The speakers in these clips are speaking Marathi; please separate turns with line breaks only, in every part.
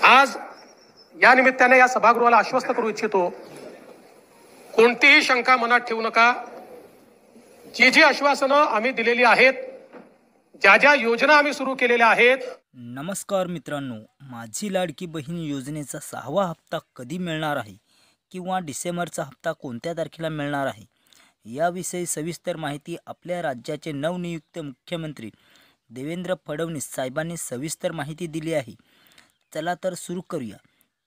आज या निमित्ताने या सभागृहाला आश्वस्त करू इच्छितो, कोणतीही शंका मनात ठेवू नका। जी जी आश्वासनं आम्ही दिलेली आहेत, ज्या ज्या योजना आम्ही सुरू केलेल्या आहेत।
नमस्कार मित्रांनो, माझी लाडकी बहीण योजनेचा 6वा हप्ता कधी मिळणार आहे किंवा डिसेंबरचा हप्ता कोणत्या तारखेला मिळणार आहे याविषयी सविस्तर माहिती आपल्या राज्याचे नवनियुक्त मुख्यमंत्री देवेंद्र फडणवीस साहेबांनी सविस्तर माहिती दिली आहे। चला तर सुरू करूया।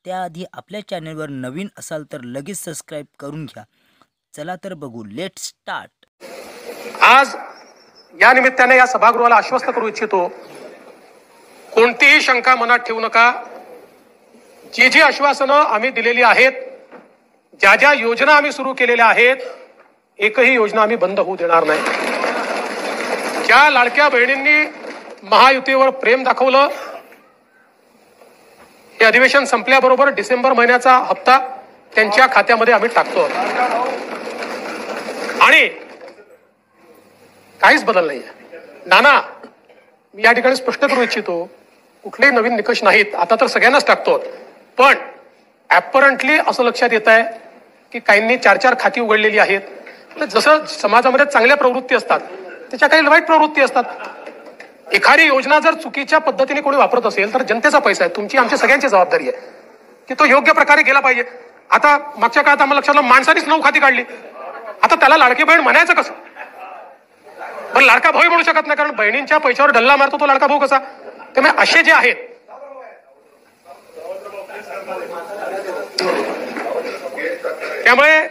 त्याआधी आपल्या चॅनलवर नवीन असाल तर लगेच सबस्क्राइब करून घ्या। चला तर बघू, लेट्स स्टार्ट।
आज या निमित्ताने या सभागृहाला आश्वस्त करू इच्छितो, कोणतीही शंका मनात ठेवू नका। जी जी आश्वासनं आम्ही दिलेली आहेत, ज्या ज्या योजना आम्ही सुरू केलेल्या आहेत, एकही योजना आम्ही बंद होऊ देणार नाही। ज्या लाडक्या बहिणींनी महायुतीवर प्रेम दाखवलं, हे अधिवेशन संपल्याबरोबर डिसेंबर महिन्याचा हप्ता त्यांच्या खात्यामध्ये आम्ही टाकतो आणि काहीच बदल नाही। नाना, मी या ठिकाणी स्पष्ट करू इच्छितो, कुठलेही नवीन निकष नाहीत। आता तर सगळ्यांनाच टाकतो, पण ऍपरंटली असं लक्षात येत आहे की काहींनी 4-4 खाती उघडलेली आहेत। जसं समाजामध्ये चांगल्या प्रवृत्ती असतात, त्याच्या काही वाईट प्रवृत्ती असतात। एखादी योजना जर चुकीच्या पद्धतीने कोणी वापरत असेल तर जनतेचा पैसा आहे, तुमची आमची सगळ्यांची जबाबदारी आहे की तो योग्य प्रकारे गेला पाहिजे। आता मागच्या काळात आम्हाला लक्षात आलं, माणसानेच 9 खाती काढली, आता त्याला लाडकी बहीण म्हणायचं कसं? पण लाडका भाऊ म्हणू शकत नाही, कारण बहिणींच्या पैशावर डल्ला मारतो तो लाडका भाऊ कसा? त्यामुळे असे जे आहेत, त्यामुळे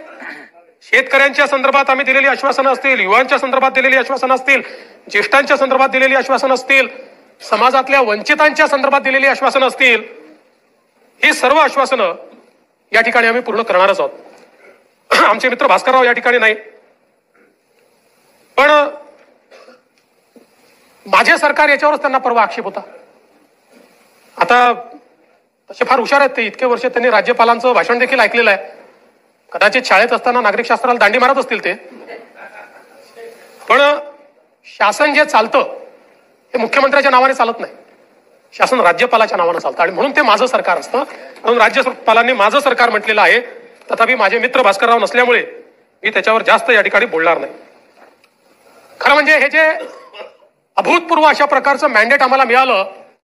शेतकऱ्यांच्या संदर्भात आम्ही दिलेली आश्वासनं असतील, युवांच्या संदर्भात दिलेली आश्वासनं असतील, ज्येष्ठांच्या संदर्भात दिलेली आश्वासनं असतील, समाजातल्या वंचितांच्या संदर्भात दिलेली आश्वासनं असतील, ही सर्व आश्वासनं या ठिकाणी आम्ही पूर्ण करणारच आहोत। आमचे मित्र भास्करराव या ठिकाणी नाही, पण माझे सरकार याच्यावरच त्यांना परवा आक्षेप होता। आता तसे फार हुशार आहेत ते, इतके वर्ष त्यांनी राज्यपालांचं भाषण देखील ऐकलेलं आहे। कदाचित शाळेत असताना नागरिक शास्त्राला दांडी मारत असतील ते, पण शासन जे चालतं हे मुख्यमंत्र्याच्या नावाने चालत नाही, शासन राज्यपालाच्या नावाने चालतं आणि म्हणून ते माझं सरकार असतं। म्हणून राज्यपालांनी माझं सरकार म्हटलेलं आहे। तथापि माझे मित्र भास्करराव नसल्यामुळे मी त्याच्यावर जास्त या ठिकाणी बोलणार नाही। खरं म्हणजे हे जे अभूतपूर्व अशा प्रकारचं मॅन्डेट आम्हाला मिळालं,